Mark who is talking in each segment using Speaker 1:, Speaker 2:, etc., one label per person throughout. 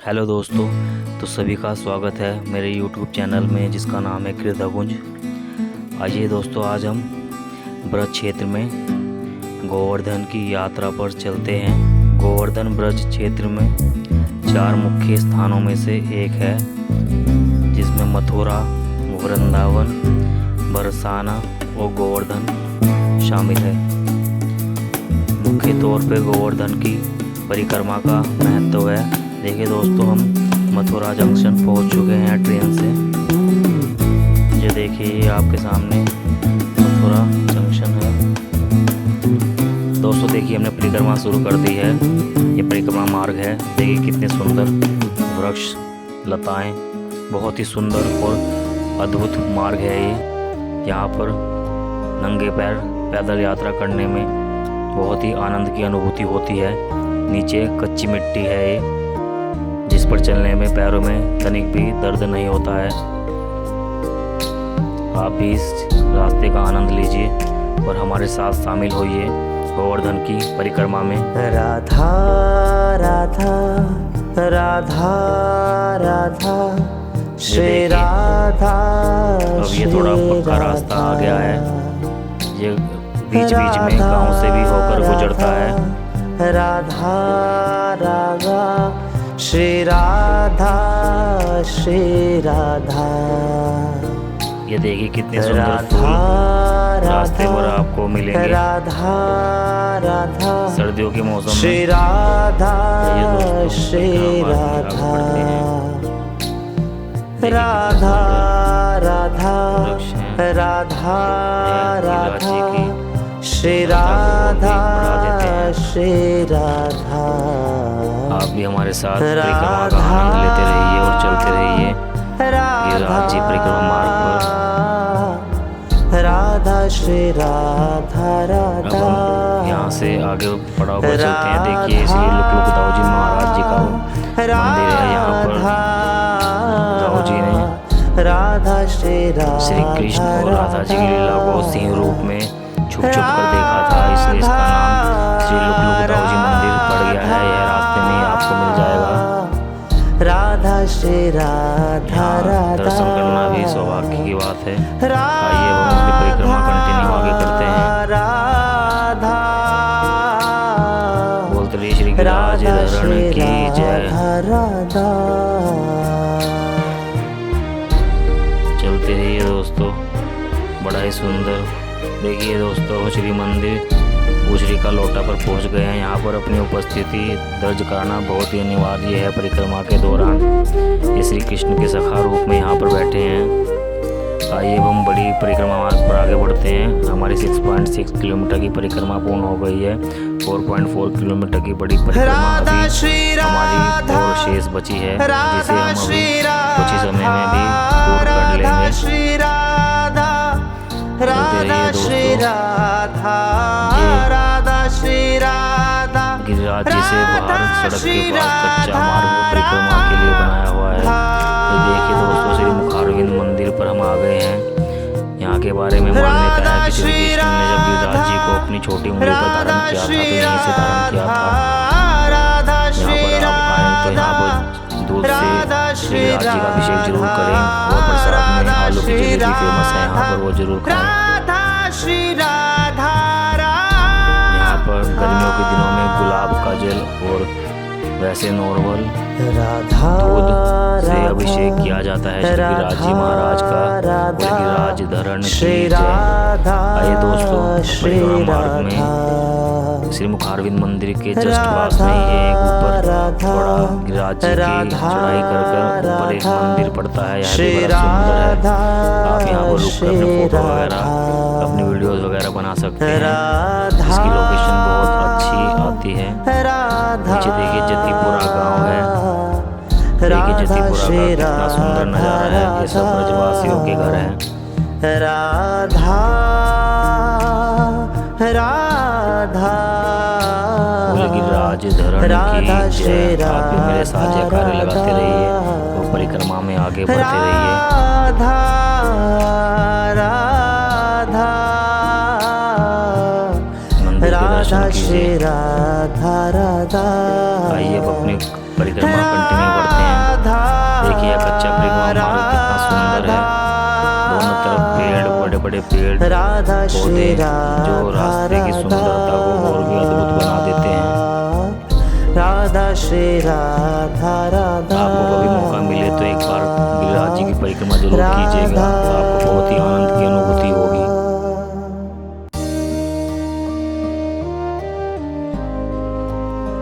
Speaker 1: Hello दोस्तों, तो सभी का स्वागत है मेरे यूट्यूब चैनल में जिसका नाम है कृतगुंज। आइए दोस्तों, आज हम ब्रज क्षेत्र में गोवर्धन की यात्रा पर चलते हैं। गोवर्धन ब्रज क्षेत्र में 4 मुख्य स्थानों में से एक है, जिसमें मथुरा, वृंदावन, बरसाना और गोवर्धन शामिल है। मुख्य तौर पे गोवर्धन की परिक्रमा का महत्व है। देखिए दोस्तों, हम मथुरा जंक्शन पहुंच चुके हैं ट्रेन से। ये देखिए, ये आपके सामने मथुरा जंक्शन है। दोस्तों देखिए, हमने परिक्रमा शुरू कर दी है। ये परिक्रमा मार्ग है। देखिए कितने सुंदर वृक्ष, लताएं, बहुत ही सुंदर और अद्भुत मार्ग है ये। यहाँ पर नंगे पैर पैदल यात्रा करने में बहुत ही आनंद की अनुभूति होती है। नीचे कच्ची मिट्टी है ये, जिस पर चलने में पैरों में तनिक भी दर्द नहीं होता है। आप भी इस रास्ते का आनंद लीजिए और हमारे साथ शामिल होइए गोवर्धन की परिक्रमा में।
Speaker 2: राधा राधा राधा राधा श्री राधा।
Speaker 1: अब ये थोड़ा पक्का रास्ता आ गया है। ये बीच बीच में गांव से भी होकर गुजरता है।
Speaker 2: राधा राधा श्री राधा श्री राधा।
Speaker 1: ये देखिए कितने सुंदर फूल रास्ते पर आपको मिलेंगे।
Speaker 2: राधा राधा
Speaker 1: सर्दियों के मौसम में
Speaker 2: श्री राधा श्री राधा। राधा राधा राधा राधा श्री राधा श्री राधा।
Speaker 1: आप भी हमारे साथ परिक्रमा का आनंद लेते रहिए और चलते रहिए गिरिराज जी परिक्रमा मार्ग पर।
Speaker 2: राधा श्री राधा राधा।
Speaker 1: अब हम यहाँ से आगे पड़ाव पर चलते हैं। देखिए, श्री लुकलुकदाऊ जी महाराज जी का मंदिर है। यहाँ पर दाऊ जी ने
Speaker 2: राधा श्री
Speaker 1: कृष्ण और राधा जी की लीला को सिंह रूप में छुप कर देखा था, इसलिए इसका नाम श्री लुकलुकदाऊ जी मंदिर पड़ गया है। यह रास्ते में ही आपको मिल जाएगा।
Speaker 2: राधा श्री राधा राधा।
Speaker 1: दर्शन करना भी सौभाग्य की बात है। आइए हम अपनी परिक्रमा कंटिन्यू आगे करते हैं।
Speaker 2: राधा
Speaker 1: बोलते रहिए श्री गिरिराज धरण की जय।
Speaker 2: राधा।
Speaker 1: चलते रहिए दोस्तों, बड़ा ही सुंदर। देखिए दोस्तों, श्री मंदिर उजरी का लोटा पर पहुंच गए हैं। यहाँ पर अपनी उपस्थिति दर्ज कराना बहुत ही अनिवार्य है परिक्रमा के दौरान। ये श्री कृष्ण के सखा रूप में यहाँ पर बैठे हैं। आइए हम बड़ी परिक्रमा मार्ग पर आगे बढ़ते हैं। हमारी 6.6 किलोमीटर की परिक्रमा पूर्ण हो गई है। 4.4 किलोमीटर की बड़ी परिक्रमा अभी हमारी और शेष बची है, जिसे हम अभी कुछ ही समय में भी पूर्ण कर लेंगे।
Speaker 2: राधा श्री राधा राधा श्री राधा।
Speaker 1: गिरिराज जी से बाहर सड़क के पास कच्चा मार्ग परिक्रमा के लिए बनाया हुआ है। ये देखिए दोस्तों, श्री मुखारविंद मंदिर पर हम आ गए हैं। यहाँ के बारे में मान्यता है कि श्री कृष्ण ने जब गिरिराज जी को अपनी छोटी उंगली पर धारण किया था, तो यहीं से धारण किया था। यहाँ पर आप आए तो यहाँ पर दूध से श्री गिरिराज जी का अभिषेक जरूर करें और प्रसाद में आलू की जलेबी फेमस है, यहाँ पर वो जरूर खाएं। यहाँ पर गर्मियों के दिनों में गुलाब का जल और वैसे नॉर्मल दूध से अभिषेक किया जाता है श्री गिरिराज जी महाराज का। गिरिराज धरण की जय। आइए दोस्तों, परिक्रमा मार्ग में श्री मुखारविंद मंदिर के जस्ट पास में ही है ऊपर थोड़ा गिरिराज जी की चढ़ाई कर ऊपर एक मंदिर पड़ता है। यह भी बड़ा सुंदर है। आप यहाँ पर रुक कर अपने फोटो वगैरह, अपनी वीडियोस वगैरह बना सकते हैं। इसकी लोकेशन बहुत अच्छी आती है। नीचे देखिए जतिपुरा गांव है। देखिए जतिपुरा का कितना सुंदर नजारा है। ये सब ब्रजवासियों के घर हैं।
Speaker 2: राधा राधा
Speaker 1: गिरिराज धरण की जय। आप भी मेरे साथ जयकारे लगाते रहिए और परिक्रमा में आगे बढ़ते रहिए।
Speaker 2: राधा राधा
Speaker 1: मंदिर के दर्शन कीजिए।
Speaker 2: राधा राधा।
Speaker 1: आइए अब अपनी परिक्रमा कंटिन्यू करते हैं। पेड़
Speaker 2: राधा
Speaker 1: पौधे
Speaker 2: श्री
Speaker 1: जो
Speaker 2: राधा
Speaker 1: रास्ते की सुंदरता को और भी अद्भुत बना देते हैं।
Speaker 2: राधा श्री राधा राधा।
Speaker 1: आपको कभी मौका मिले तो एक बार गिरिराज जी की परिक्रमा जरूर कीजिएगा, आपको बहुत ही आनंद की अनुभूति होगी।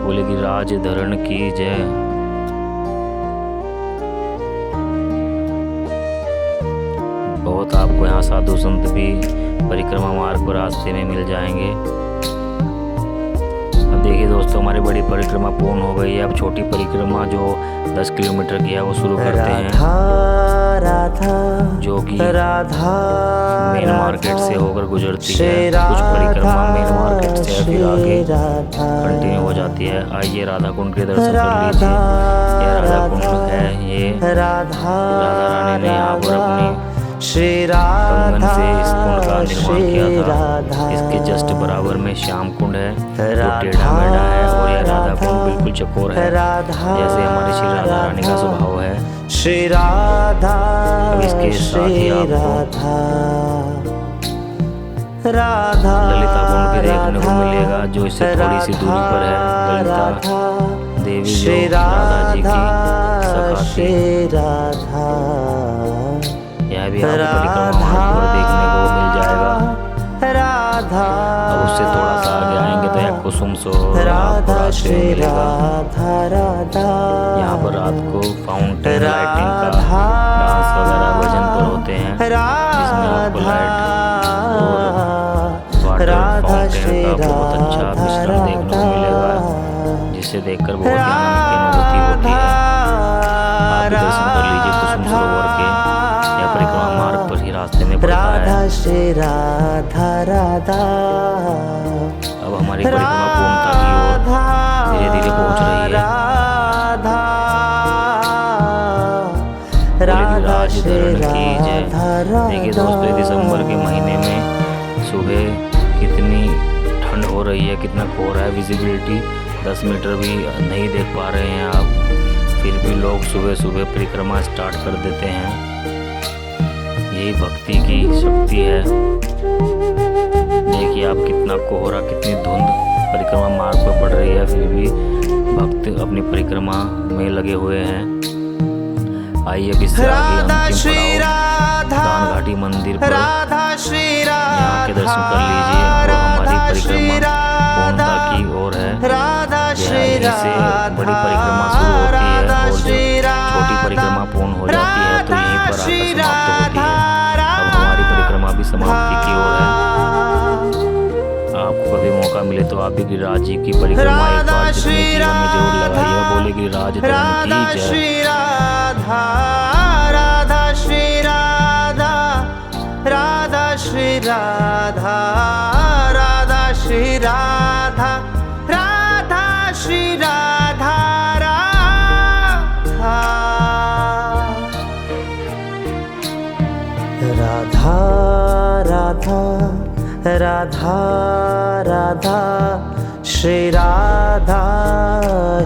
Speaker 1: बोले गिरिराज धरण की जय। बहुत आपको यहाँ साधु संत भी परिक्रमा मार्ग पर रास्ते में मिल जाएंगे। अब देखिए दोस्तों, हमारी बड़ी परिक्रमा पूर्ण हो गई है। अब छोटी परिक्रमा जो 10 किलोमीटर की है वो शुरू करते हैं, जो कि मेन मार्केट से होकर गुजरती है। कुछ परिक्रमा मेन मार्केट से फिर आगे कंटिन्यू हो जाती है। आइए राधा कुंड के दर्शन कर लीजिए। यह राधा कुंड है, ये राधा रानी ने यहाँ पर अपनी कंगन से इस कुंड का निर्माण किया था। इसके जस्ट बराबर में श्याम कुंड है जो टेढ़ा मेढ़ा है, और यह राधा कुंड बिल्कुल चकोर है, जैसे हमारी श्री राधा रानी का स्वभाव है।
Speaker 2: श्री राधा
Speaker 1: अब इसके साथ ही आपको ललिता कुंड भी देखने को मिलेगा, जो इससे थोड़ी सी दूरी पर है। ललिता देवी जो राधा जी की सखा थी, यह भी आपको परिक्रमा मार्ग पर देखने को मिल जाएगा। अब उससे थोड़ा सा आगे आएंगे तो यह कुसुम सरोवर आपको रास्ते में मिलेगा। यहाँ पर रात को फाउंटेन लाइटिंग का डांस वगैरह भजन पर होते हैं, जिसमें आपको लाइट और वाटर फाउंटेन का बहुत अच्छा मिश्रण देखने को मिलेगा, जिसे देखकर बहुत ही आनंद की अनुभूति होती है। आप भी दर्शन कर लीजिए कुसुम सरोवर के, यह परिक्रमा मार्ग पर ही रास्ते में पड़ता है। अब हमारी परिक्रमा पूर्णता की ओर धीरे धीरे पहुंच रही है। गिरिराज धरण की जय। देखिए दोस्तों, दिसंबर के महीने में सुबह कितनी ठंड हो रही है, कितना कोहरा है, विजिबिलिटी 10 मीटर भी नहीं देख पा रहे हैं आप। फिर भी लोग सुबह सुबह परिक्रमा स्टार्ट कर देते हैं। यही भक्ति की शक्ति है। देखिए आप, कितना कोहरा, कितनी धुंध परिक्रमा मार्ग पर पड़ रही है, फिर भी भक्त अपनी परिक्रमा में लगे हुए हैं। आइए अब इससे आगे अंतिम पड़ाव दान घाटी मंदिर पर यहाँ के दर्शन कर लीजिए, और हमारी परिक्रमा पूर्णता की ओर है। यहीं से बड़ी परिक्रमा शुरू होती है, और जो छोटी परिक्रमा पूर्ण हो जाती है तो यहीं पर आकर समाप्त होती है। अब हमारी परिक्रमा भी समाप्ति की ओर है। आपको कभी मौका मिले तो आप भी गिरिराज जी की परिक्रमा एक बार अपने जीवन में जरूर लगाइएगा। बोले गिरिराज धरण की जय।
Speaker 2: राधा श्री राधा, राधा श्री राधा, राधा श्री राधा, राधा श्री राधा, राधा राधा राधा राधा श्री राधा,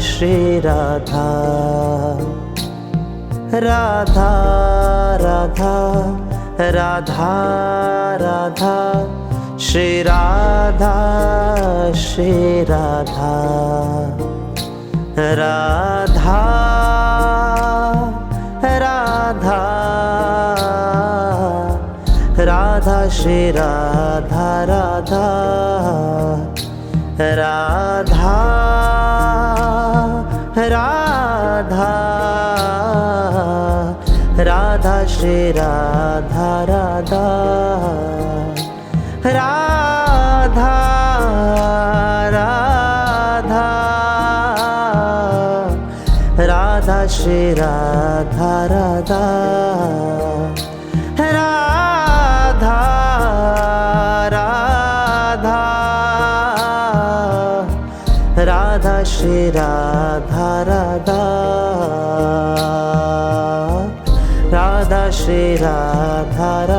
Speaker 2: श्री राधा, राधा राधा राधा राधा श्री राधा, श्री राधा, राधा राधा राधा श्री राधा, राधा राधा राधा राधा श्री राधा, राधा राधा राधा राधा श्री राधा, राधा राधा राधा राधा श्री राधा, राधा राधा श्री राधा।